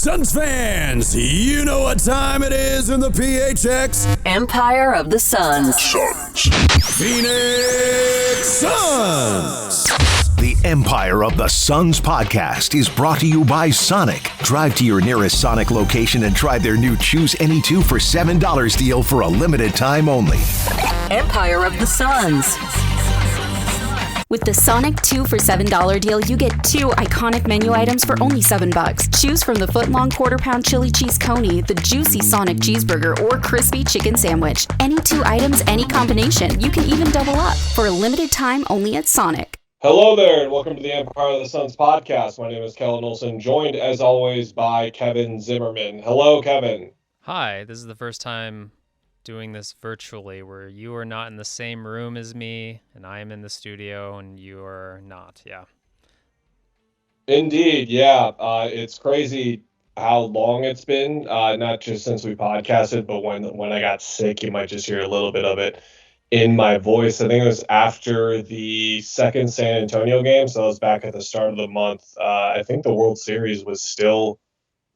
Suns fans, you know what time it is in the PHX. Empire of the Suns. Phoenix Suns. The Empire of the Suns podcast is brought to you by Sonic. Drive to your nearest Sonic location and try their new Choose Any Two for $7 deal for a limited time only. Empire of the Suns. With the Sonic 2 for $7 deal, you get 2 iconic menu items for only $7. Choose from the foot-long quarter-pound chili cheese coney, the juicy Sonic cheeseburger, or crispy chicken sandwich. Any 2 items, any combination. You can even double up for a limited time only at Sonic. Hello there, and welcome to the Empire of the Suns podcast. My name is Kellen Olson, joined as always by Kevin Zimmerman. Hello, Kevin. Hi, this is the first time doing this virtually, where you are not in the same room as me, and I am in the studio, and you are not. Yeah. Indeed, yeah. It's crazy how long it's been, not just since we podcasted, but when I got sick, you might just hear a little bit of it in my voice. I think it was after the second San Antonio game, so I was back at the start of the month. I think the World Series was still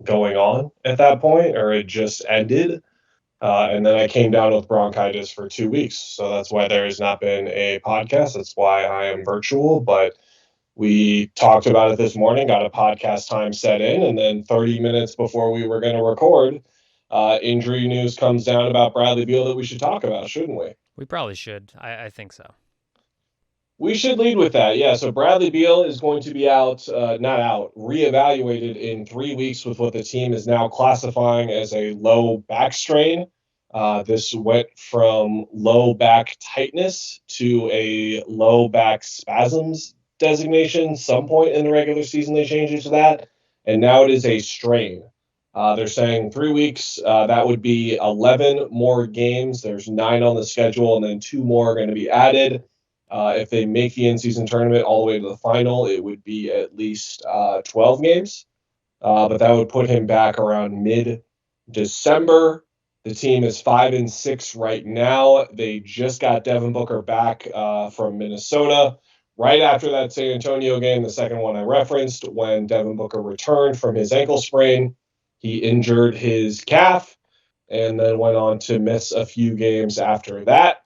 going on at that point, or it just ended. And then I came down with bronchitis for 2 weeks. So that's why there has not been a podcast. That's why I am virtual. But we talked about it this morning, got a podcast time set in. And then 30 minutes before we were going to record, injury news comes down about Bradley Beal that we should talk about, shouldn't we? We probably should. I think so. We should lead with that. Yeah, so Bradley Beal is going to be reevaluated in 3 weeks with what the team is now classifying as a low back strain. This went from low back tightness to a low back spasms designation. Some point in the regular season they changed it to that, and now it is a strain. They're saying 3 weeks. That would be 11 more games. There's 9 on the schedule, and then 2 more are going to be added. If they make the in-season tournament all the way to the final, it would be at least 12 games. But that would put him back around mid-December. The team is 5-6 right now. They just got Devin Booker back from Minnesota. Right after that San Antonio game, the second one I referenced, when Devin Booker returned from his ankle sprain, he injured his calf and then went on to miss a few games after that.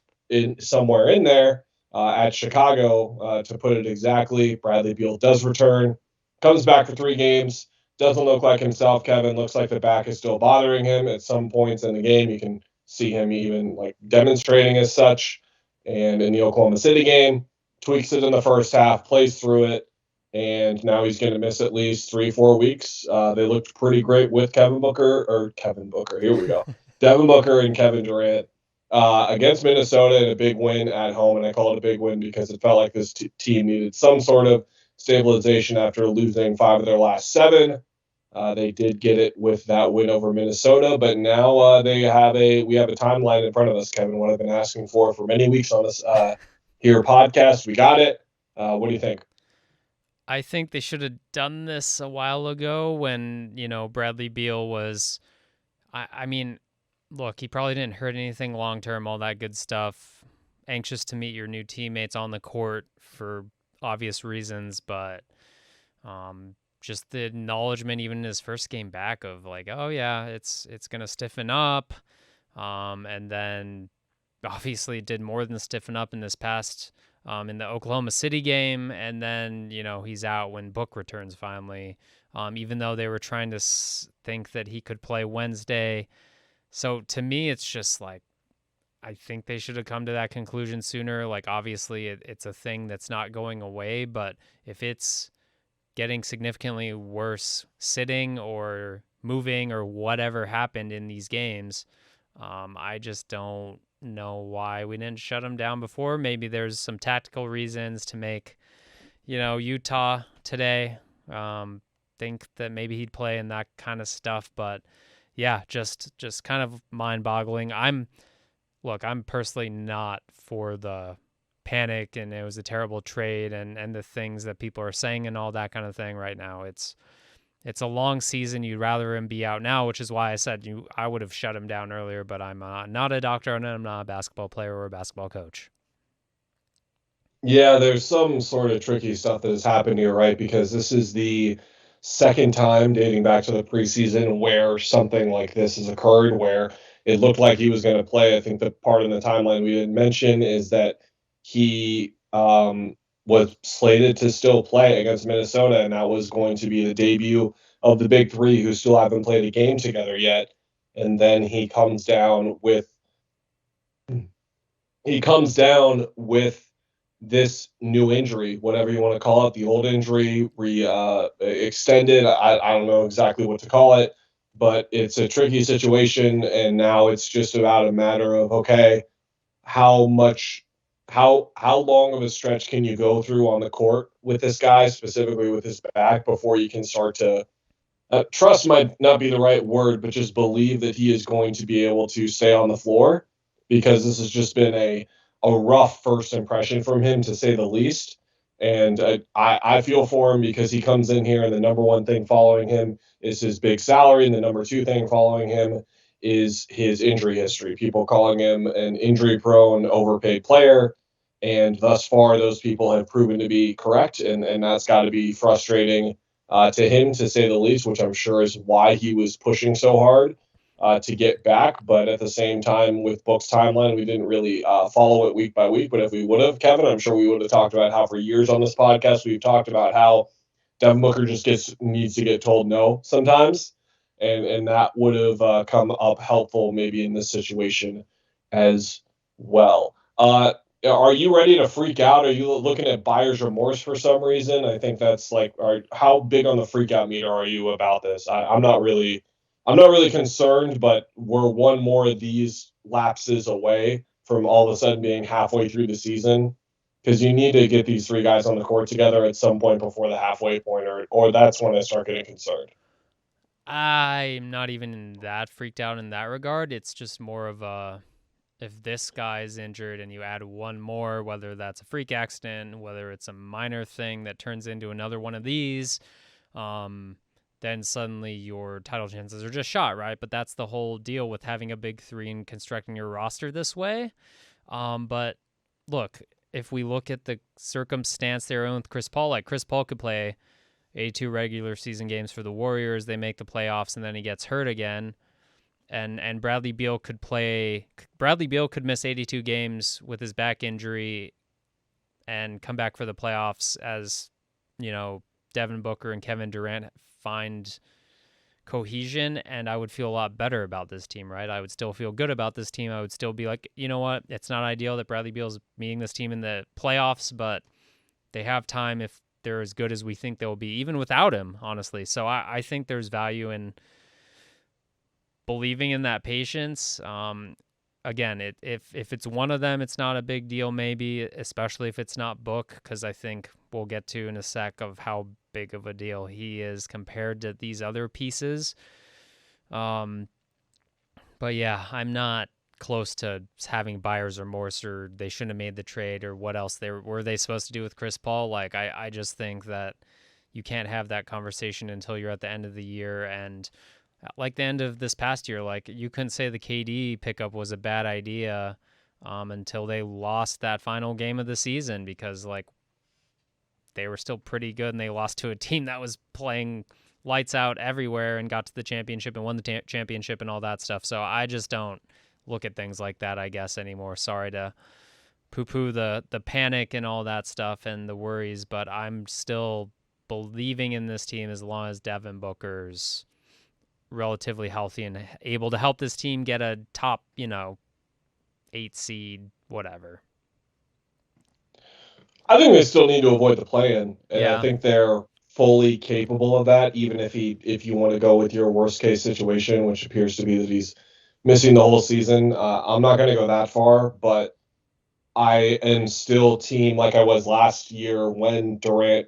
Somewhere in there, at Chicago, to put it exactly, Bradley Beal does return, comes back for 3 games, doesn't look like himself, Kevin. Looks like the back is still bothering him. At some points in the game, you can see him even demonstrating as such. And in the Oklahoma City game, tweaks it in the first half, plays through it, and now he's going to miss at least 3-4 weeks. They looked pretty great with Devin Booker, here we go. Devin Booker and Kevin Durant. Against Minnesota in a big win at home, and I call it a big win because it felt like this team needed some sort of stabilization after losing 5 of their last 7. They did get it with that win over Minnesota, but now we have a timeline in front of us, Kevin, what I've been asking for many weeks on this here podcast. We got it. What do you think? I think they should have done this a while ago when, Bradley Beal was, I mean, look, he probably didn't hurt anything long-term, all that good stuff. Anxious to meet your new teammates on the court for obvious reasons, but just the acknowledgement even in his first game back of oh yeah, it's going to stiffen up. And then obviously did more than stiffen up in this past, in the Oklahoma City game. And then, he's out when Book returns finally, even though they were trying to think that he could play Wednesday. So to me, it's just I think they should have come to that conclusion sooner. Obviously, it's a thing that's not going away, but if it's getting significantly worse sitting or moving or whatever happened in these games, I just don't know why we didn't shut him down before. Maybe there's some tactical reasons to make, Utah today think that maybe he'd play and that kind of stuff, but yeah, just kind of mind-boggling. I'm personally not for the panic and it was a terrible trade and the things that people are saying and all that kind of thing right now. It's a long season. You'd rather him be out now, which is why I said I would have shut him down earlier, but I'm not a doctor and I'm not a basketball player or a basketball coach. Yeah, there's some sort of tricky stuff that has happened here, right? Because this is the second time dating back to the preseason where something like this has occurred, where it looked like he was going to play. I think the part in the timeline we didn't mention is that he was slated to still play against Minnesota, and that was going to be the debut of the big three who still haven't played a game together yet. And then he comes down with this new injury, whatever you want to call it, the old injury extended. I don't know exactly what to call it, but it's a tricky situation, and now it's just about a matter of, okay, how long of a stretch can you go through on the court with this guy, specifically with his back, before you can start to trust might not be the right word, but just believe that he is going to be able to stay on the floor, because this has just been a rough first impression from him, to say the least. And I feel for him, because he comes in here and the number one thing following him is his big salary. And the number two thing following him is his injury history. People calling him an injury prone, overpaid player. And thus far, those people have proven to be correct. And that's got to be frustrating to him, to say the least, which I'm sure is why he was pushing so hard to get back. But at the same time, with Book's timeline, we didn't really follow it week by week. But if we would have, Kevin, I'm sure we would have talked about how for years on this podcast we've talked about how Devin Booker just needs to get told no sometimes, and that would have come up helpful maybe in this situation as well. Are you ready to freak out? Are you looking at buyer's remorse for some reason? I think that's like, how big on the freak out meter are you about this? I'm not really concerned, but we're one more of these lapses away from all of a sudden being halfway through the season, because you need to get these three guys on the court together at some point before the halfway point, or that's when I start getting concerned. I'm not even that freaked out in that regard. It's just more of if this guy's injured and you add one more, whether that's a freak accident, whether it's a minor thing that turns into another one of these, then suddenly your title chances are just shot, right? But that's the whole deal with having a big three and constructing your roster this way. But look, if we look at the circumstance they're in with Chris Paul, like Chris Paul could play 82 regular season games for the Warriors, they make the playoffs, and then he gets hurt again. And Bradley Beal could miss 82 games with his back injury and come back for the playoffs as, Devin Booker and Kevin Durant find cohesion, and I would feel a lot better about this team, right? I would still feel good about this team. I would still be like, you know what? It's not ideal that Bradley Beal's meeting this team in the playoffs, but they have time if they're as good as we think they'll be, even without him, honestly. So I think there's value in believing in that patience. Again, if it's one of them, it's not a big deal, maybe, especially if it's not Book, because I think we'll get to in a sec of how big of a deal he is compared to these other pieces. But yeah, I'm not close to having buyer's remorse, or they shouldn't have made the trade, or what else were they supposed to do with Chris Paul. Like, I just think that you can't have that conversation until you're at the end of the year. And like the end of this past year, like, you couldn't say the KD pickup was a bad idea until they lost that final game of the season, because like they were still pretty good and they lost to a team that was playing lights out everywhere and got to the championship and won the championship and all that stuff. So I just don't look at things like that, I guess, anymore. Sorry to poo-poo the panic and all that stuff and the worries, but I'm still believing in this team as long as Devin Booker's relatively healthy and able to help this team get a top, 8 seed, whatever. I think they still need to avoid the play-in, and Yeah. I think they're fully capable of that, even if you want to go with your worst case situation, which appears to be that he's missing the whole season. I'm not going to go that far, but I am still team like I was last year when Durant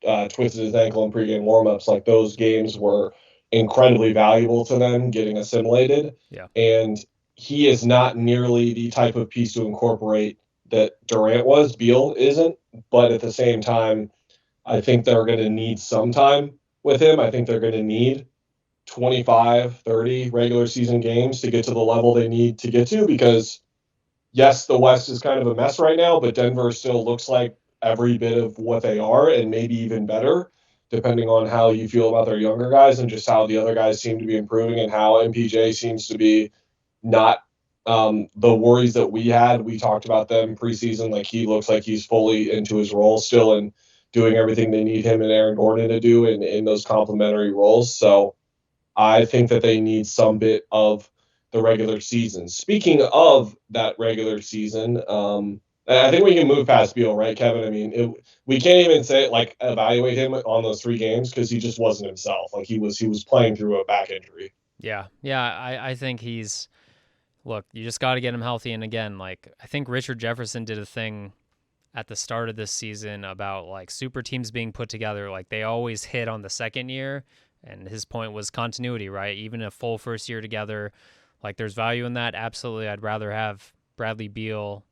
twisted his ankle in pregame warmups. Like, those games were incredibly valuable to them getting assimilated. Yeah. And he is not nearly the type of piece to incorporate that Durant was. Beal isn't, but at the same time, I think they're going to need some time with him. I think they're going to need 25, 30 regular season games to get to the level they need to get to, because yes, the West is kind of a mess right now, but Denver still looks like every bit of what they are, and maybe even better. depending on how you feel about their younger guys and just how the other guys seem to be improving and how MPJ seems to be not the worries that we had. We talked about them preseason. Like, he looks like he's fully into his role still and doing everything they need him and Aaron Gordon to do in those complementary roles. So I think that they need some bit of the regular season. Speaking of that regular season, I think we can move past Beal, right, Kevin? I mean, we can't even say, like, evaluate him on those 3 games because he just wasn't himself. Like, he was playing through a back injury. Yeah. I think look, you just got to get him healthy. And again, like, I think Richard Jefferson did a thing at the start of this season about, like, super teams being put together. Like, they always hit on the second year. And his point was continuity, right? Even a full first year together, like, there's value in that. Absolutely. I'd rather have Bradley Beal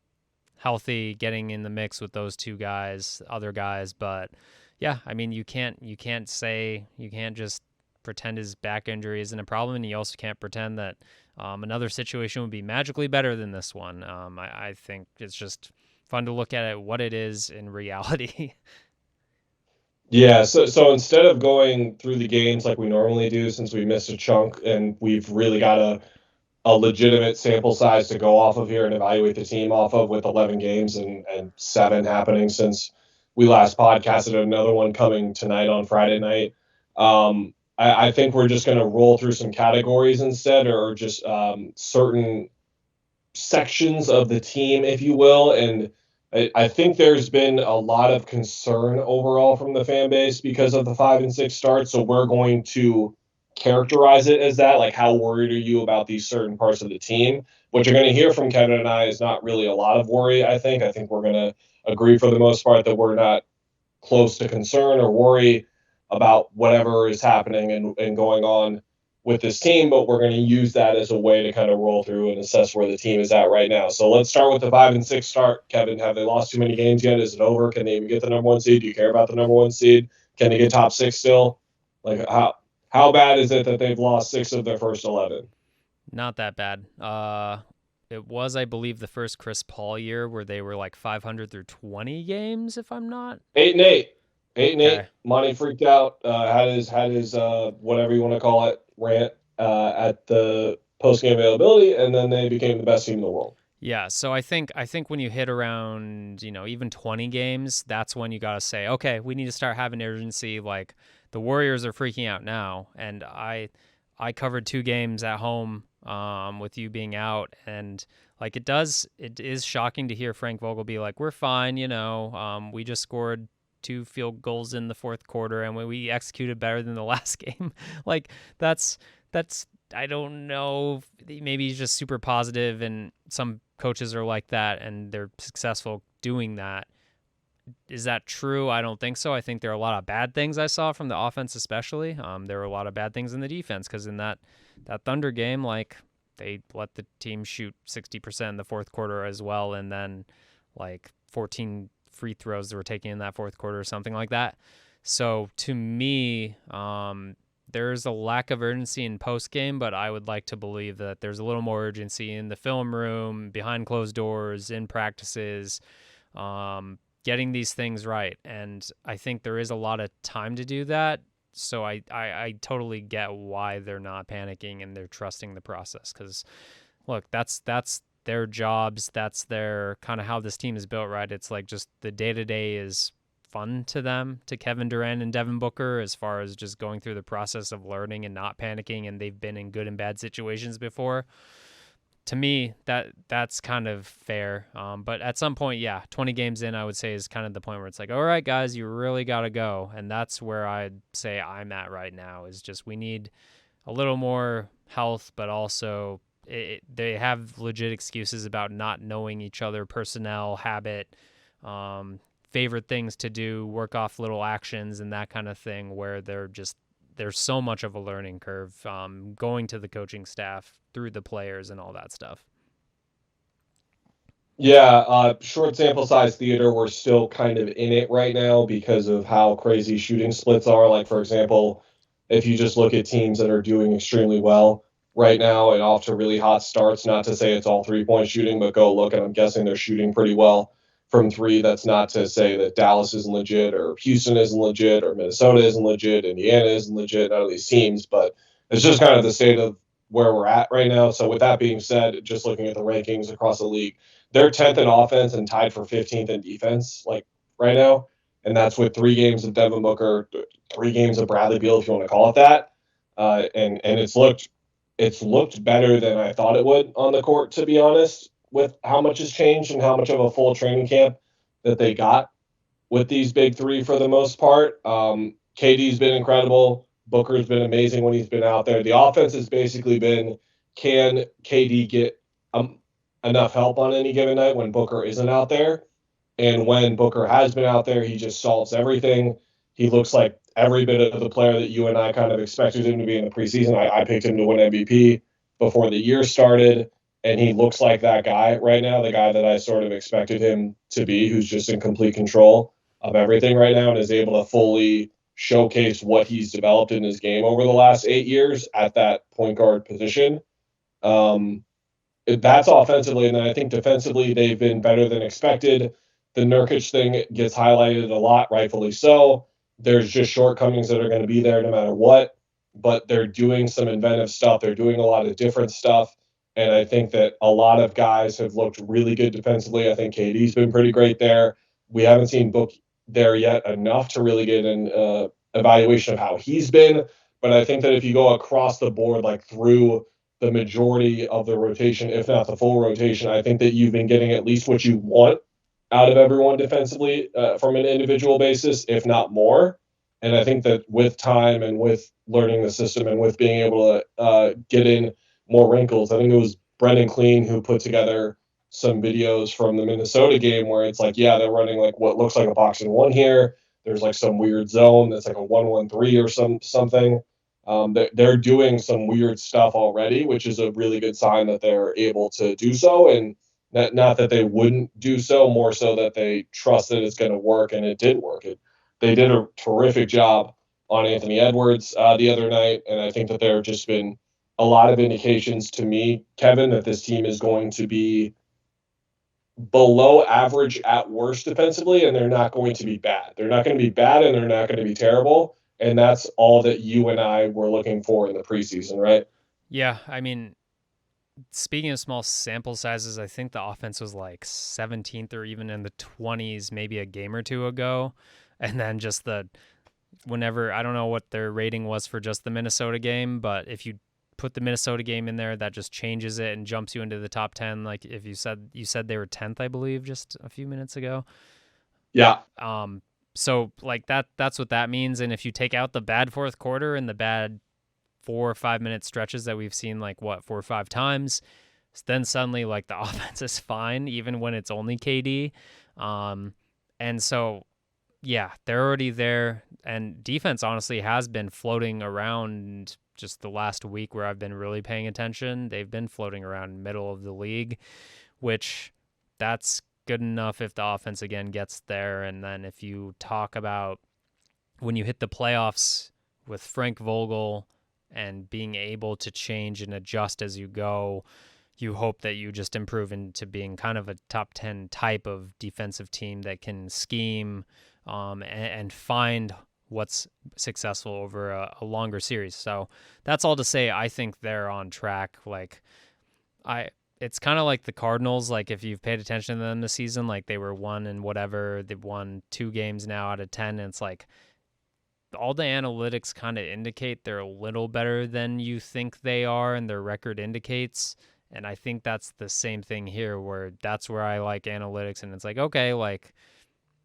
healthy, getting in the mix with those 2 guys, other guys. But yeah, I mean, you can't just pretend his back injury isn't a problem. And you also can't pretend that another situation would be magically better than this one. I think it's just fun to look at it, what it is in reality. Yeah, so instead of going through the games like we normally do, since we missed a chunk and we've really got a legitimate sample size to go off of here and evaluate the team off of, with 11 games and 7 happening since we last podcasted, another one coming tonight on Friday night. I think we're just going to roll through some categories instead, or just certain sections of the team, if you will. And I think there's been a lot of concern overall from the fan base because of the 5 and 6 start. So we're going to characterize it as that. Like, how worried are you about these certain parts of the team? What you're going to hear from Kevin and I is not really a lot of worry, I think. I think we're going to agree for the most part that we're not close to concern or worry about whatever is happening and going on with this team, but we're going to use that as a way to kind of roll through and assess where the team is at right now. So let's start with the 5 and 6 start. Kevin, have they lost too many games yet? Is it over? Can they even get the number 1 seed? Do you care about the number 1 seed? Can they get top 6 still? Like, how bad is it that they've lost 6 of their first 11? Not that bad. It was, I believe, the first Chris Paul year where they were like 500 through 20 games, if I'm not. 8-8. 8-8. Okay. Monty freaked out. Had his whatever you want to call it, rant at the post-game availability, and then they became the best team in the world. Yeah, so I think when you hit around, even 20 games, that's when you got to say, okay, we need to start having urgency. Like, the Warriors are freaking out now, and I covered 2 games at home with you being out, and like, it is shocking to hear Frank Vogel be like, we're fine, we just scored 2 field goals in the fourth quarter and we executed better than the last game. Like, that's I don't know, maybe he's just super positive, and some coaches are like that and they're successful doing that. Is that true? I don't think so. I think there are a lot of bad things I saw from the offense, especially. There were a lot of bad things in the defense, because in that Thunder game, like, they let the team shoot 60% in the fourth quarter as well, and then like 14 free throws that were taken in that fourth quarter or something like that. So to me, there's a lack of urgency in post game, but I would like to believe that there's a little more urgency in the film room, behind closed doors, in practices, getting these things right. And I think there is a lot of time to do that. So I totally get why they're not panicking and they're trusting the process. Because, look, that's their jobs. That's their kind of how this team is built, right? It's like, just the day-to-day is fun to them, to Kevin Durant and Devin Booker, as far as just going through the process of learning and not panicking, and they've been in good and bad situations before. To me, that's kind of fair. But at some point, 20 games in, I would say, is kind of the point where it's like, all right, guys, you really got to go. And that's where I'd say I'm at right now, is just we need a little more health, but also they have legit excuses about not knowing each other, personnel, habit, favorite things to do, work off little actions and that kind of thing, where there's so much of a learning curve going to the coaching staff, through the players and all that stuff. Yeah, short sample size theater, we're still kind of in it right now because of how crazy shooting splits are. Like, for example, if you just look at teams that are doing extremely well right now and off to really hot starts, not to say it's all 3-point shooting, but go look, and I'm guessing they're shooting pretty well. from three. That's not to say that Dallas isn't legit or Houston isn't legit or Minnesota isn't legit, Indiana isn't legit, none of these teams, but it's just kind of the state of where we're at right now. So with that being said, just looking at the rankings across the league, they're 10th in offense and tied for 15th in defense, like right now. And that's with 3 games of Devin Booker, 3 games of Bradley Beal, if you want to call it that. And it's looked better than I thought it would on the court, to be honest, with how much has changed and how much of a full training camp that they got with these big three for the most part. KD's been incredible. Booker's been amazing when he's been out there. The offense has basically been, can KD get enough help on any given night when Booker isn't out there? And when Booker has been out there, he just solves everything. He looks like every bit of the player that you and I kind of expected him to be in the preseason. I picked him to win MVP before the year started, and he looks like that guy right now, the guy that I sort of expected him to be, who's just in complete control of everything right now and is able to fully showcase what he's developed in his game over the last 8 years at that point guard position. That's offensively, and then I think defensively they've been better than expected. The Nurkic thing gets highlighted a lot, rightfully so. There's just shortcomings that are going to be there no matter what, but they're doing some inventive stuff. They're doing a lot of different stuff, and I think that a lot of guys have looked really good defensively. I think KD's been pretty great there. We haven't seen Book there yet enough to really get an evaluation of how he's been, but I think that if you go across the board, like through the majority of the rotation, if not the full rotation, I think that you've been getting at least what you want out of everyone defensively from an individual basis, if not more. And I think that with time and with learning the system and with being able to get in more wrinkles, I think it was Brendan Clean who put together some videos from the Minnesota game where it's like, yeah, they're running like what looks like a box and one here. There's like some weird zone that's like a 1-1-3 or something. They're doing some weird stuff already, which is a really good sign that they're able to do so. And not that they wouldn't do so, more so that they trust that it's going to work, and it did work. They did a terrific job on Anthony Edwards the other night, and I think that there have just been a lot of indications to me, Kevin, that this team is going to be below average at worst defensively, and they're not going to be bad. They're not going to be bad, and they're not going to be terrible, and that's all that you and I were looking for in the preseason, right? Yeah, I mean, speaking of small sample sizes, I think the offense was like 17th or even in the 20s maybe a game or two ago. And then just whenever, I don't know what their rating was for just the Minnesota game, but if you put the Minnesota game in there, that just changes it and jumps you into the top 10. Like if you said they were 10th, I believe, just a few minutes ago. Yeah. So like that's what that means. And if you take out the bad fourth quarter and the bad 4 or 5 minute stretches that we've seen like 4 or 5 times, then suddenly like the offense is fine even when it's only KD. And so yeah, they're already there, and defense honestly has been floating around just the last week where I've been really paying attention. They've been floating around middle of the league, which that's good enough if the offense again gets there. And then if you talk about when you hit the playoffs with Frank Vogel and being able to change and adjust as you go, you hope that you just improve into being kind of a top 10 type of defensive team that can scheme and find what's successful over a longer series. So that's all to say, I think they're on track. It's kind of like the Cardinals. Like if you've paid attention to them this season, like they were 1 and whatever, they've won 2 games now out of 10. And it's like all the analytics kind of indicate they're a little better than you think they are, and their record indicates. And I think that's the same thing here, where that's where I like analytics. And it's like, okay, like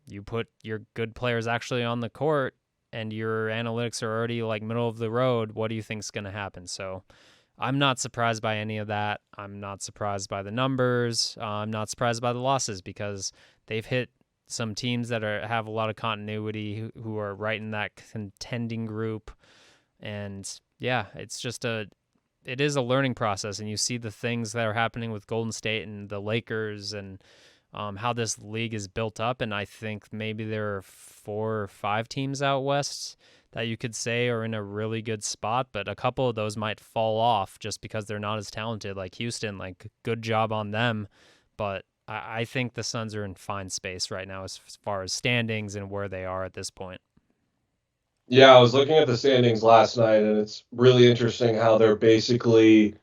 you put your good players actually on the court and your analytics are already like middle of the road. What do you think's going to happen? So I'm not surprised by any of that. I'm not surprised by the numbers. I'm not surprised by the losses, because they've hit some teams that have a lot of continuity who are right in that contending group. And yeah, it's just it is a learning process, and you see the things that are happening with Golden State and the Lakers and how this league is built up. And I think maybe there are 4 or 5 teams out west that you could say are in a really good spot, but a couple of those might fall off just because they're not as talented. Like Houston, like good job on them, but I think the Suns are in fine space right now as far as standings and where they are at this point. Yeah, I was looking at the standings last night, and it's really interesting how they're basically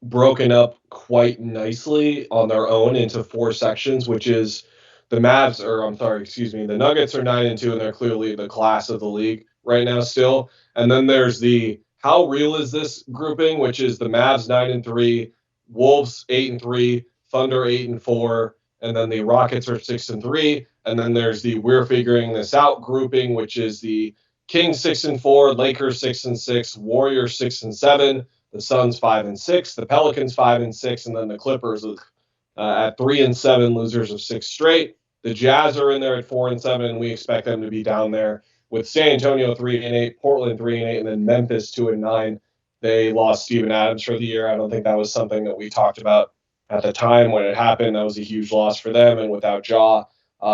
broken up quite nicely on their own into four sections, which is the Nuggets are 9-2, and they're clearly the class of the league right now still. And then there's the how real is this grouping, which is the Mavs 9-3, Wolves 8-3, Thunder 8-4, and then the Rockets are 6-3. And then there's the we're figuring this out grouping, which is the Kings 6-4, Lakers 6-6, Warriors 6-7, the Suns 5-6, the Pelicans 5-6, and then the Clippers at 3-7, losers of six straight. The Jazz are in there at 4-7, and we expect them to be down there with San Antonio 3-8, Portland 3-8, and then Memphis 2-9. They lost Steven Adams for the year. I don't think that was something that we talked about at the time when it happened. That was a huge loss for them, and without Ja,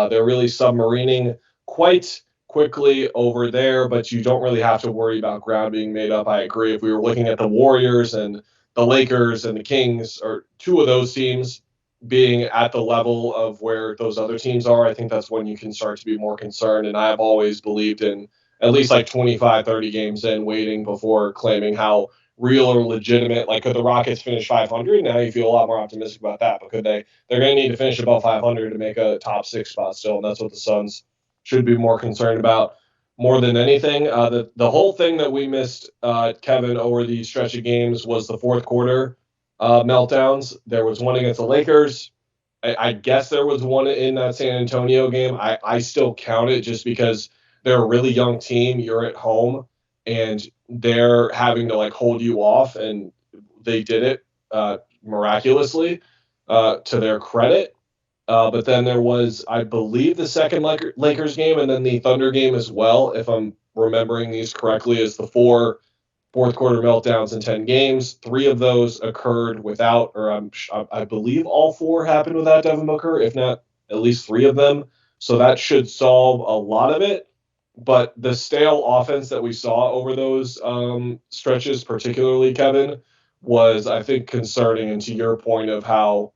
they're really submarining quite quickly over there, but you don't really have to worry about ground being made up. I agree. If we were looking at the Warriors and the Lakers and the Kings, or two of those teams being at the level of where those other teams are, I think that's when you can start to be more concerned. And I've always believed in at least like 25, 30 games in waiting before claiming how real or legitimate, like could the Rockets finish 500? Now you feel a lot more optimistic about that, but could they? They're going to need to finish above 500 to make a top six spot still, and that's what the Suns should be more concerned about more than anything. The whole thing that we missed, Kevin, over the stretch of games was the fourth quarter meltdowns. There was one against the Lakers. I guess there was one in that San Antonio game. I still count it just because they're a really young team. You're at home, and they're having to like hold you off, and they did it miraculously to their credit. But then there was, I believe, the second Lakers game and then the Thunder game as well, if I'm remembering these correctly, is the four fourth quarter meltdowns in 10 games. Three of those occurred without, or I believe all four happened without Devin Booker, if not at least three of them. So that should solve a lot of it. But the stale offense that we saw over those stretches, particularly, Kevin, was, I think, concerning. And to your point of how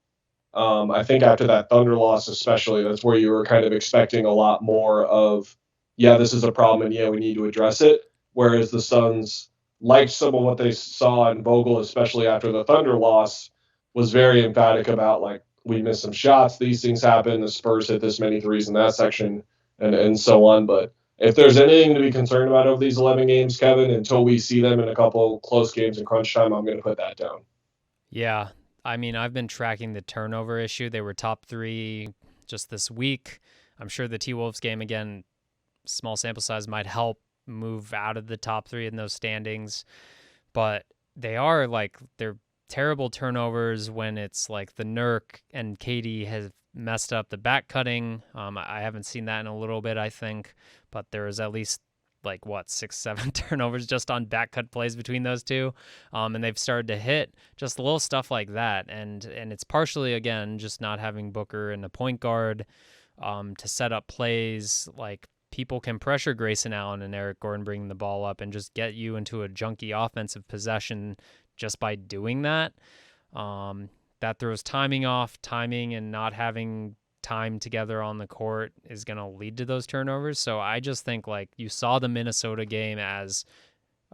I think after that Thunder loss, especially, that's where you were kind of expecting a lot more of, yeah, this is a problem, and yeah, we need to address it. Whereas the Suns, like some of what they saw in Vogel, especially after the Thunder loss, was very emphatic about, like, we missed some shots, these things happen, the Spurs hit this many threes in that section, and so on. But if there's anything to be concerned about over these 11 games, Kevin, until we see them in a couple close games in crunch time, I'm going to put that down. Yeah. I mean, I've been tracking the turnover issue. They were top 3 just this week. I'm sure the T-Wolves game, again, small sample size, might help move out of the top 3 in those standings. But they're terrible turnovers when it's like the Nurk and Katie has messed up the back cutting. I haven't seen that in a little bit, I think. But there was at least 6-7 turnovers just on back cut plays between those two, and they've started to hit just little stuff like that, and it's partially, again, just not having Booker and a point guard to set up plays. Like, people can pressure Grayson Allen and Eric Gordon bringing the ball up and just get you into a junky offensive possession just by doing that. That throws timing off. Timing and not having time together on the court is going to lead to those turnovers. So I just think, you saw the Minnesota game as,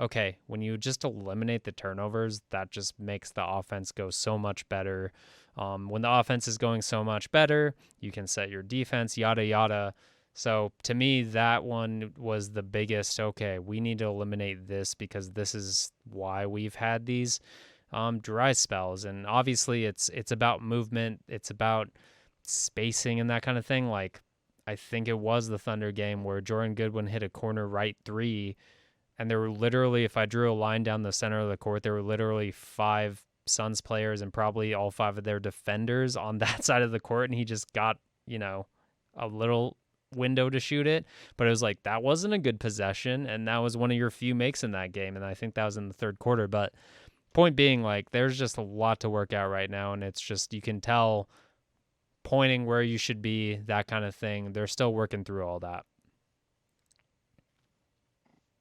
okay, when you just eliminate the turnovers, that just makes the offense go so much better. When the offense is going so much better, you can set your defense, yada, yada. So to me, that one was the biggest, okay, we need to eliminate this because this is why we've had these dry spells. And obviously it's about movement. It's about spacing and that kind of thing. I think it was the Thunder game where Jordan Goodwin hit a corner right 3, and there were literally, if I drew a line down the center of the court, there were literally 5 Suns players and probably all 5 of their defenders on that side of the court, and he just got, a little window to shoot it. But it was that wasn't a good possession, and that was one of your few makes in that game, and I think that was in the third quarter. But point being, there's just a lot to work out right now, and it's just, you can tell, pointing where you should be, that kind of thing. They're still working through all that.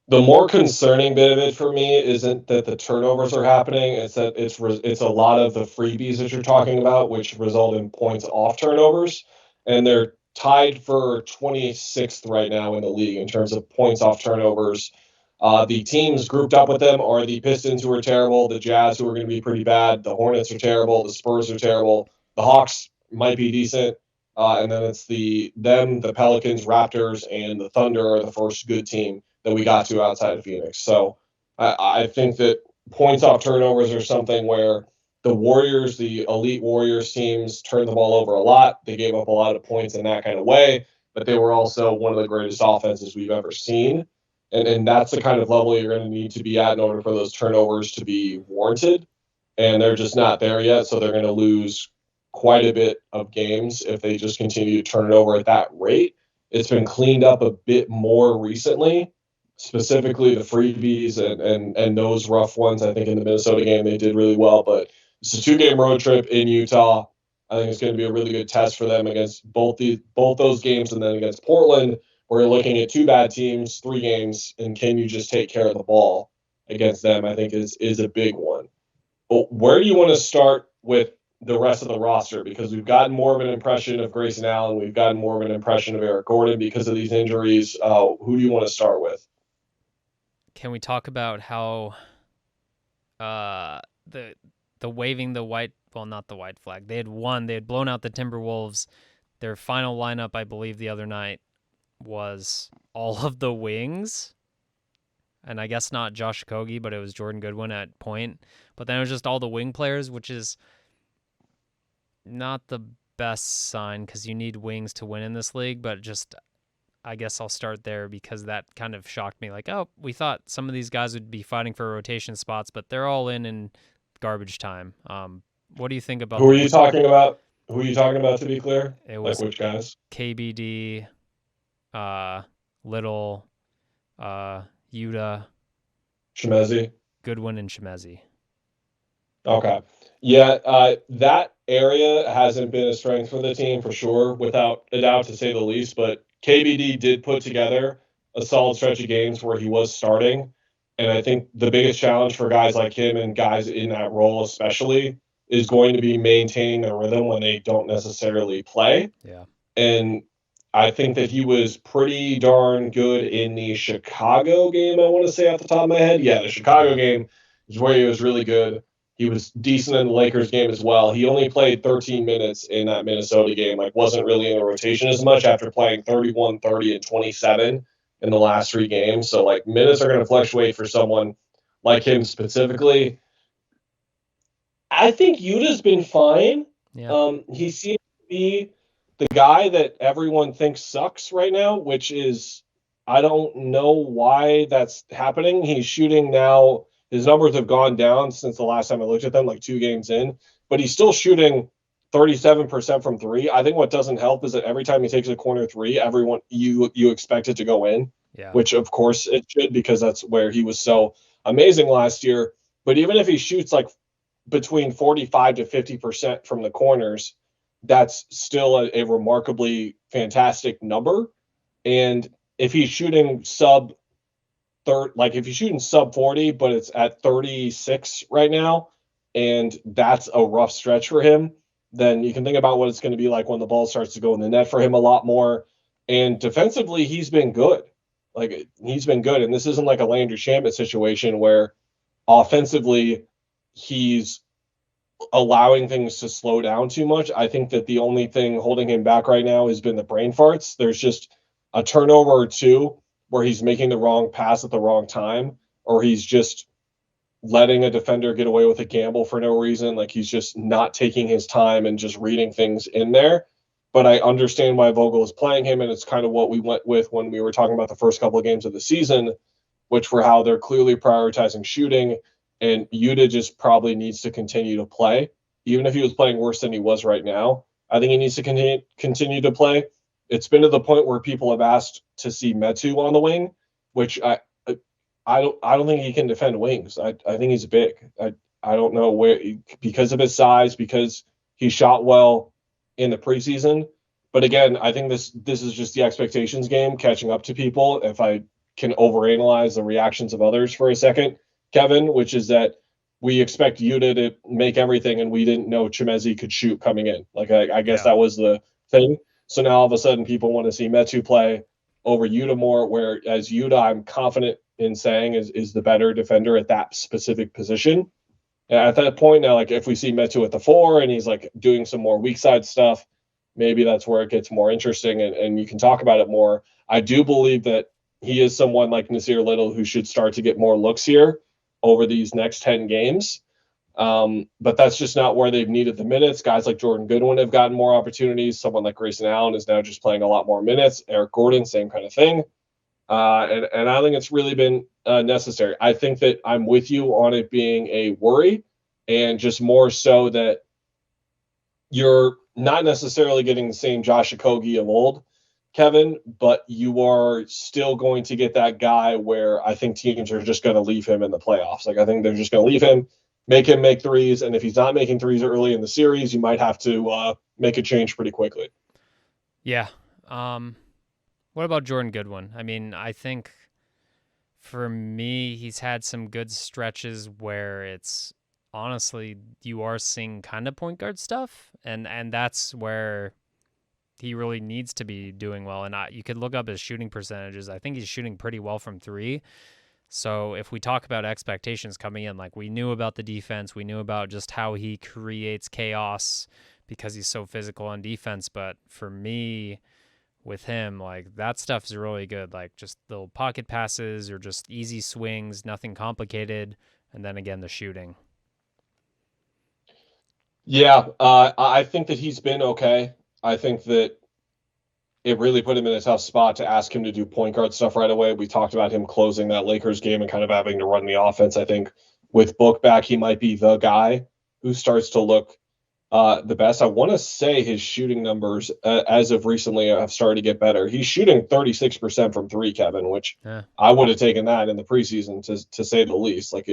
The more concerning bit of it for me isn't that the turnovers are happening. It's that it's a lot of the freebies that you're talking about, which result in points off turnovers, and they're tied for 26th right now in the league in terms of points off turnovers. The teams grouped up with them are the Pistons, who are terrible, the Jazz, who are going to be pretty bad, the Hornets are terrible, the Spurs are terrible, the Hawks might be decent, and then it's the Pelicans, Raptors, and the Thunder are the first good team that we got to outside of Phoenix. So I think that points off turnovers are something where the Warriors, the elite Warriors teams, turned the ball over a lot. They gave up a lot of points in that kind of way, but they were also one of the greatest offenses we've ever seen. And that's the kind of level you're going to need to be at in order for those turnovers to be warranted. And they're just not there yet. So they're going to lose quite a bit of games if they just continue to turn it over at that rate. It's been cleaned up a bit more recently, specifically the freebies and those rough ones. I think in the Minnesota game they did really well, but it's a 2-game road trip in Utah. I think it's going to be a really good test for them against both those games, and then against Portland, where you're looking at 2 bad teams, 3 games, and can you just take care of the ball against them? I think is a big one. But where do you want to start with the rest of the roster? Because we've gotten more of an impression of Grayson Allen, we've gotten more of an impression of Eric Gordon because of these injuries. Who do you want to start with? Can we talk about how the waving the white, well, not the white flag. They had won. They had blown out the Timberwolves. Their final lineup, I believe, the other night was all of the wings. And I guess not Josh Okogie, but it was Jordan Goodwin at point. But then it was just all the wing players, which is not the best sign because you need wings to win in this league. But just, I guess I'll start there because that kind of shocked me. Like, oh, we thought some of these guys would be fighting for rotation spots, but they're all in garbage time. What do you think about? Who are you talking about? Who are you talking about? To be clear, it was like which guys? KBD, Little, Yuta, Shemezi, Goodwin, and Shemezi. Okay, yeah, that area hasn't been a strength for the team for sure, without a doubt, to say the least. But KBD did put together a solid stretch of games where he was starting, and I think the biggest challenge for guys like him and guys in that role especially is going to be maintaining their rhythm when they don't necessarily play. Yeah. And I think that he was pretty darn good in the Chicago game, I want to say off the top of my head. Yeah, the Chicago game is where he was really good. He was decent in the Lakers game as well. He only played 13 minutes in that Minnesota game, like wasn't really in the rotation as much after playing 31, 30, and 27 in the last 3 games. So, like, minutes are going to fluctuate for someone like him specifically. I think Yuta's been fine. Yeah. He seems to be the guy that everyone thinks sucks right now, which is, I don't know why that's happening. He's shooting now. His numbers have gone down since the last time I looked at them, like 2 games in, but he's still shooting 37% from 3. I think what doesn't help is that every time he takes a corner 3, everyone you expect it to go in, which of course it should, because that's where he was so amazing last year. But even if he shoots like between 45 to 50% from the corners, that's still a remarkably fantastic number. And if he's shooting sub 40, but it's at 36 right now, and that's a rough stretch for him, then you can think about what it's going to be like when the ball starts to go in the net for him a lot more. And defensively, he's been good. Like, he's been good. And this isn't like a Landry Shamet situation where offensively he's allowing things to slow down too much. I think that the only thing holding him back right now has been the brain farts. There's just a turnover or 2 where he's making the wrong pass at the wrong time, or he's just letting a defender get away with a gamble for no reason. Like, he's just not taking his time and just reading things in there. But I understand why Vogel is playing him, and it's kind of what we went with when we were talking about the first couple of games of the season, which were how they're clearly prioritizing shooting. And Yuta just probably needs to continue to play. Even if he was playing worse than he was right now, I think he needs to continue to play. It's been to the point where people have asked to see Metu on the wing, which I don't think he can defend wings. I think he's big. I don't know where, because of his size, because he shot well in the preseason. But again, I think this is just the expectations game catching up to people. If I can overanalyze the reactions of others for a second, Kevin, which is that we expect Yuta to make everything, and we didn't know Chimezi could shoot coming in. Like, I guess that was the thing. So now all of a sudden people want to see Metu play over Yuta more, whereas Yuta, I'm confident in saying, is the better defender at that specific position. And at that point now, like if we see Metu at the 4 and he's like doing some more weak side stuff, maybe that's where it gets more interesting and you can talk about it more. I do believe that he is someone like Nasir Little who should start to get more looks here over these next 10 games. But that's just not where they've needed the minutes. Guys like Jordan Goodwin have gotten more opportunities. Someone like Grayson Allen is now just playing a lot more minutes. Eric Gordon, same kind of thing. And I think it's really been necessary. I think that I'm with you on it being a worry, and just more so that you're not necessarily getting the same Josh Okogie of old, Kevin, but you are still going to get that guy where I think teams are just going to leave him in the playoffs. Like, I think they're just going to leave him, make him make threes, and if he's not making threes early in the series, you might have to make a change pretty quickly. Yeah. What about Jordan Goodwin? I mean, I think for me, he's had some good stretches where it's honestly, you are seeing kind of point guard stuff, and that's where he really needs to be doing well. And you could look up his shooting percentages. I think he's shooting pretty well from 3. So if we talk about expectations coming in, like we knew about the defense, we knew about just how he creates chaos because he's so physical on defense. But for me, with him, like that stuff is really good. Like just little pocket passes or just easy swings, nothing complicated. And then again, the shooting. Yeah, I think that he's been okay. I think that it really put him in a tough spot to ask him to do point guard stuff right away. We talked about him closing that Lakers game and kind of having to run the offense. I think with Book back, he might be the guy who starts to look the best. I want to say his shooting numbers as of recently have started to get better. He's shooting 36% from 3, Kevin, which I would have taken that in the preseason to say the least. Like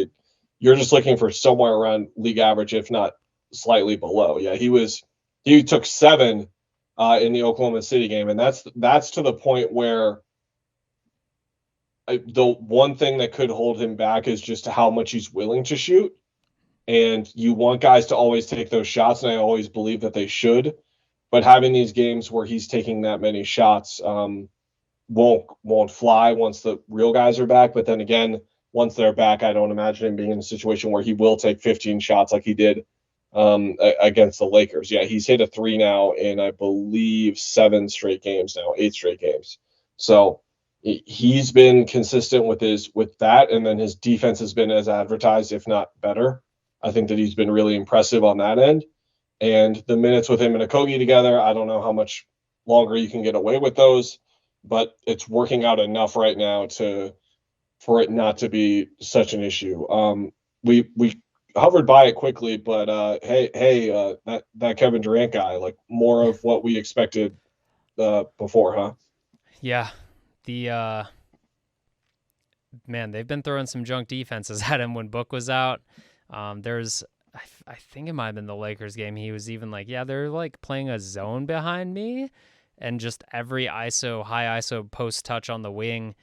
you're just looking for somewhere around league average, if not slightly below. Yeah, he took 7 in the Oklahoma City game, and that's to the point where the one thing that could hold him back is just how much he's willing to shoot. And you want guys to always take those shots, and I always believe that they should. But having these games where he's taking that many shots won't fly once the real guys are back. But then again, once they're back, I don't imagine him being in a situation where he will take 15 shots like he did against the Lakers. Yeah, he's hit a 3 now in, I believe, 7 straight games now, 8 straight games. So he's been consistent with that, and then his defense has been as advertised, if not better. I think that he's been really impressive on that end. And the minutes with him and Okogie together, I don't know how much longer you can get away with those, but it's working out enough right now for it not to be such an issue. We hovered by it quickly, but that Kevin Durant guy, like more of what we expected before, huh? Yeah. The man, they've been throwing some junk defenses at him when Book was out. I think it might have been the Lakers game. He was even like, yeah, they're like playing a zone behind me, and just every high ISO post touch on the wing,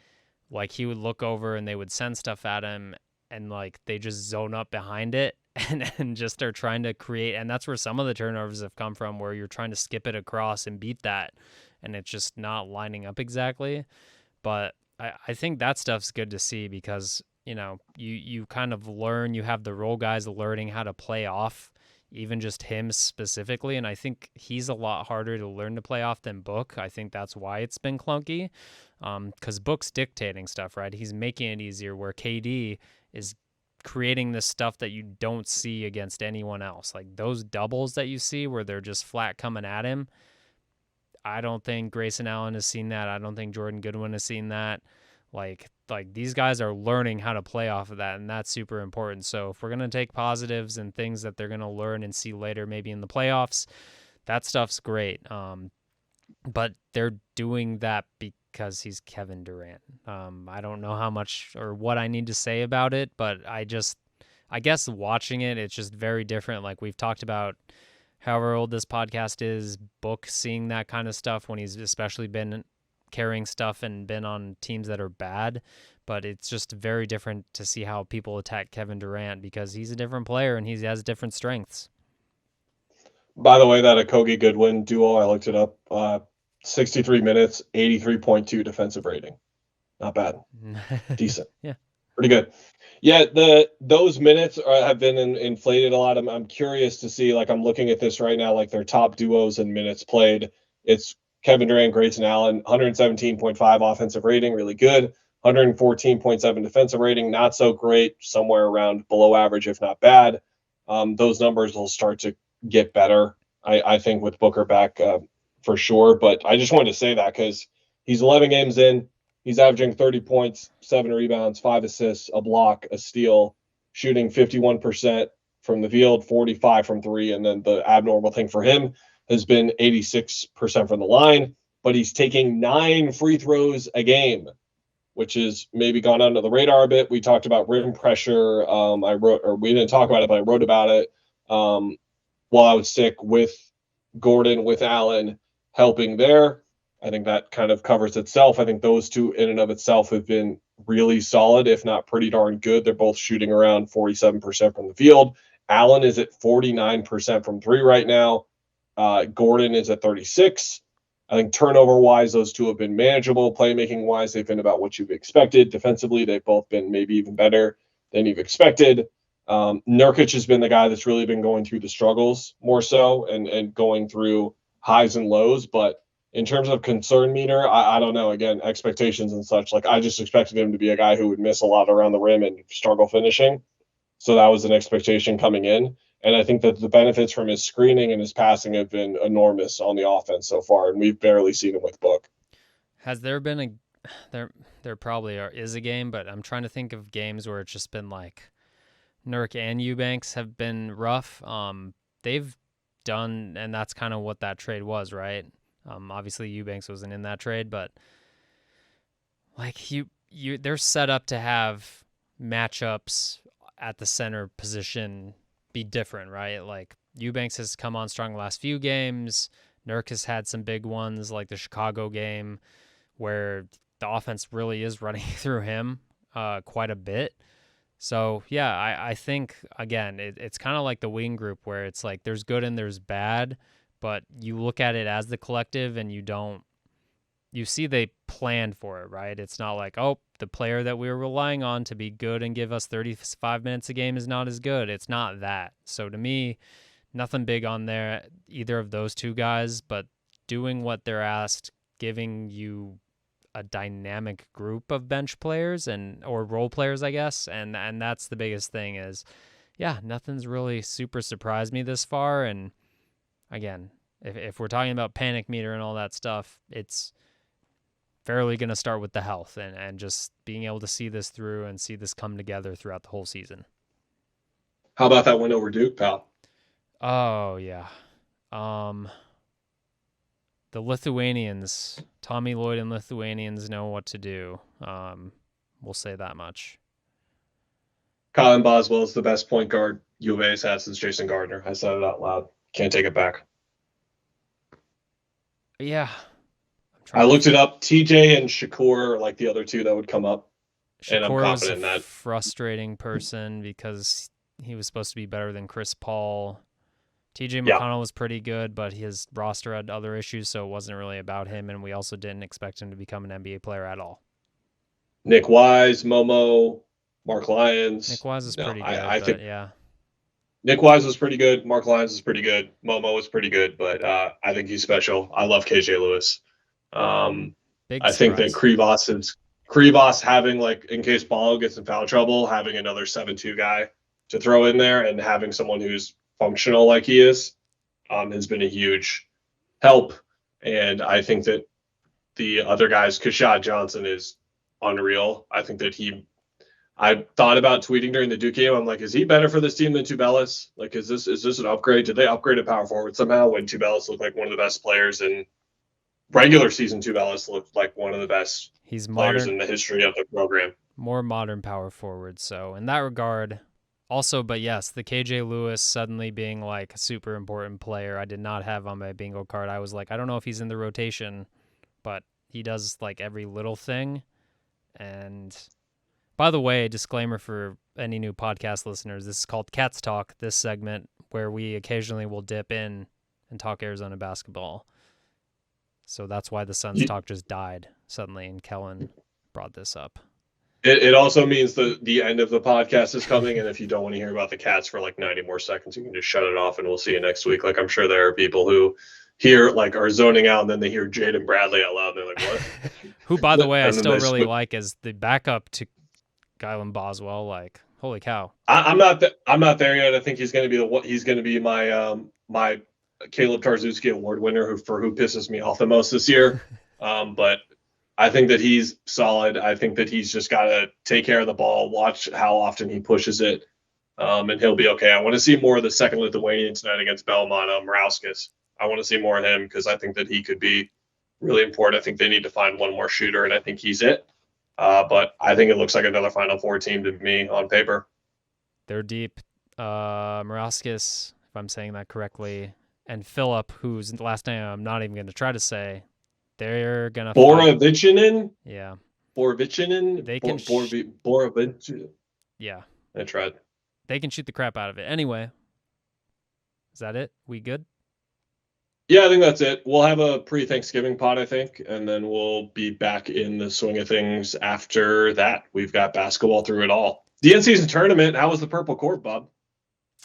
like he would look over and they would send stuff at him, and like they just zone up behind it and just are trying to create. And that's where some of the turnovers have come from, where you're trying to skip it across and beat that, and it's just not lining up exactly. But I think that stuff's good to see because, you know, you kind of learn, you have the role guys learning how to play off, even just him specifically. And I think he's a lot harder to learn to play off than Book. I think that's why it's been clunky, because Book's dictating stuff, right? He's making it easier, where KD is creating this stuff that you don't see against anyone else. Like those doubles that you see where they're just flat coming at him, I don't think Grayson Allen has seen that. I don't think Jordan Goodwin has seen that. Like these guys are learning how to play off of that, and that's super important. So if we're going to take positives and things that they're going to learn and see later, maybe in the playoffs, that stuff's great. But they're doing that because he's Kevin Durant. I don't know how much or what I need to say about it, but I guess watching it, it's just very different. Like we've talked about, however old this podcast is, Book seeing that kind of stuff when he's especially been carrying stuff and been on teams that are bad, but it's just very different to see how people attack Kevin Durant because he's a different player and he has different strengths. By the way, that Okogie Goodwin duo, I looked it up. 63 minutes, 83.2 defensive rating. Not bad. Decent. Yeah. Pretty good. Yeah, those minutes have been inflated a lot. I'm curious to see, like, I'm looking at this right now, like their top duos and minutes played. It's Kevin Durant, Grayson Allen, 117.5 offensive rating, really good. 114.7 defensive rating, not so great, somewhere around below average, if not bad. Those numbers will start to get better, I think, with Booker back for sure. But I just wanted to say that because he's 11 games in. He's averaging 30 points, 7 rebounds, 5 assists, a block, a steal, shooting 51% from the field, 45 from 3. And then the abnormal thing for him has been 86% from the line. But he's taking 9 free throws a game, which is maybe gone under the radar a bit. We talked about rim pressure. We didn't talk about it, but I wrote about it while I was sick with Gordon, with Allen helping there. I think that kind of covers itself. I think those two in and of itself have been really solid, if not pretty darn good. They're both shooting around 47% from the field. Allen is at 49% from 3 right now. Gordon is at 36. I think turnover-wise, those two have been manageable. Playmaking-wise, they've been about what you've expected. Defensively, they've both been maybe even better than you've expected. Nurkic has been the guy that's really been going through the struggles more so and going through highs and lows. But in terms of concern meter, I don't know. Again, expectations and such. Like, I just expected him to be a guy who would miss a lot around the rim and struggle finishing. So that was an expectation coming in. And I think that the benefits from his screening and his passing have been enormous on the offense so far, and we've barely seen him with Book. Has there been there probably is a game, but I'm trying to think of games where it's just been like Nurk and Eubanks have been rough. They've done, and that's kind of what that trade was, right? Obviously Eubanks wasn't in that trade, but like they're set up to have matchups at the center position be different, right? Like Eubanks has come on strong the last few games. Nurk has had some big ones like the Chicago game where the offense really is running through him quite a bit. So yeah, I think again, it's kind of like the wing group where it's like there's good and there's bad, but you look at it as the collective and you see they planned for it, right? It's not like, oh, the player that we were relying on to be good and give us 35 minutes a game is not as good. It's not that. So to me, nothing big on there, either of those two guys, but doing what they're asked, giving you a dynamic group of bench players or role players, I guess. And that's the biggest thing is, yeah, nothing's really super surprised me this far. And again, if we're talking about panic meter and all that stuff, it's fairly going to start with the health and just being able to see this through and see this come together throughout the whole season. How about that win over Duke, pal? Oh, yeah. The Lithuanians, Tommy Lloyd and Lithuanians know what to do. We'll say that much. Colin Boswell is the best point guard U of A has had since Jason Gardner. I said it out loud. Can't take it back. Yeah. I looked it up. TJ and Shakur are like the other two that would come up. Shakur and I'm confident in was a that. frustrating person because he was supposed to be better than Chris Paul. TJ McConnell was pretty good, but his roster had other issues, so it wasn't really about him, and we also didn't expect him to become an NBA player at all. Nick Wise, Momo, Mark Lyons. Nick Wise is pretty good, I think, yeah. Nick Wise was pretty good. Mark Lyons is pretty good. Momo was pretty good, but I think he's special. I love KJ Lewis. I think that Krivos having, like, in case Ball gets in foul trouble, having another 7-2 guy to throw in there and having someone who's functional like he is has been a huge help. And I think that the other guys, Kashad Johnson is unreal. I think that I thought about tweeting during the Duke game. I'm like, is he better for this team than Tubelis? Like, is this an upgrade? Did they upgrade a power forward somehow when Tubelis looked like one of the best players in regular season? Tubelis looked like one of the best players in the history of the program. More modern power forward. So in that regard, also, but yes, the KJ Lewis suddenly being like a super important player. I did not have on my bingo card. I was like, I don't know if he's in the rotation, but he does like every little thing. And by the way, disclaimer for any new podcast listeners, this is called Cats Talk, this segment where we occasionally will dip in and talk Arizona basketball. So that's why the Suns talk just died suddenly, and Kellen brought this up. It also means the end of the podcast is coming, and if you don't want to hear about the Cats for like 90 more seconds, you can just shut it off, and we'll see you next week. Like, I'm sure there are people who are zoning out, and then they hear Jaden Bradley out loud, and they're like, what? Who, by the way, I still really like as the backup to Gylan Boswell. Like, holy cow! I'm not there yet. I think he's going to be my Caleb Tarczewski Award winner who pisses me off the most this year. But I think that he's solid. I think that he's just got to take care of the ball, watch how often he pushes it, and he'll be okay. I want to see more of the second Lithuanian tonight against Belmont, Morauskas. I want to see more of him because I think that he could be really important. I think they need to find one more shooter, and I think he's it. But I think it looks like another Final Four team to me on paper. They're deep. Morauskas, if I'm saying that correctly, and Phillip, whose last name I'm not even going to try to say, they're going to Borovicinen? Yeah. Borovicinen? They can Borovicinen. Yeah. I tried. They can shoot the crap out of it. Anyway, is that it? We good? Yeah, I think that's it. We'll have a pre-Thanksgiving pod, I think, and then we'll be back in the swing of things after that. We've got basketball through it all. The in-season tournament, how was the Purple Court, Bob?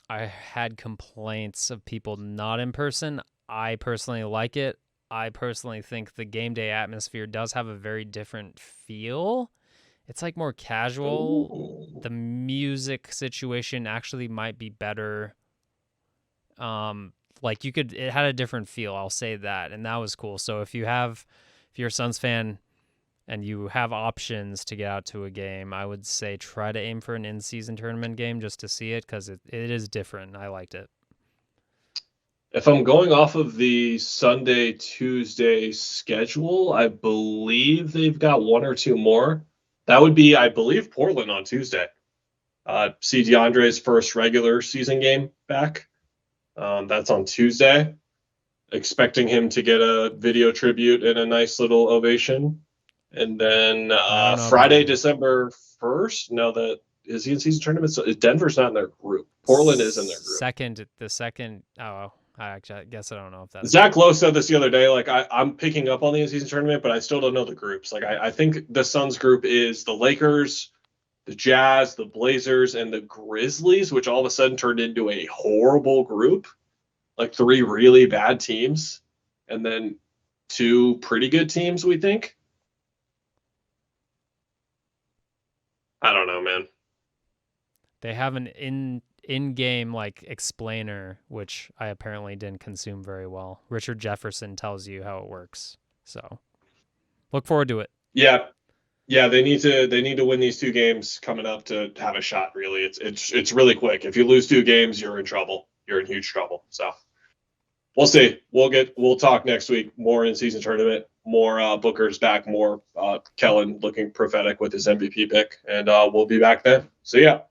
I had complaints of people not in person. I personally like it. I personally think the game day atmosphere does have a very different feel. It's like more casual. Ooh. The music situation actually might be better. It had a different feel. I'll say that. And that was cool. So if you're a Suns fan and you have options to get out to a game, I would say try to aim for an in-season tournament game just to see it, because it is different. I liked it. If I'm going off of the Sunday, Tuesday schedule, I believe they've got one or two more. That would be, I believe, Portland on Tuesday. See DeAndre's first regular season game back. That's on Tuesday. Expecting him to get a video tribute and a nice little ovation. And then Friday, December 1st. No, is he in season tournament? So Denver's not in their group. Portland is in their group. The second. Oh, I guess I don't know if that's. Zach Lowe said this the other day. Like, I'm picking up on the in-season tournament, but I still don't know the groups. Like, I think the Suns group is the Lakers, the Jazz, the Blazers, and the Grizzlies, which all of a sudden turned into a horrible group. Like 3 really bad teams, and then 2 pretty good teams, we think. I don't know, man. They have an in-game like explainer, which I apparently didn't consume very well. Richard Jefferson tells you how it works. So look forward to it. Yeah. Yeah, they need to win these 2 games coming up to have a shot, really. It's really quick. If you lose 2 games, you're in trouble. You're in huge trouble. So we'll see. We'll talk next week. More in-season tournament, more Booker's back, more Kellen looking prophetic with his MVP pick, and we'll be back then. So yeah.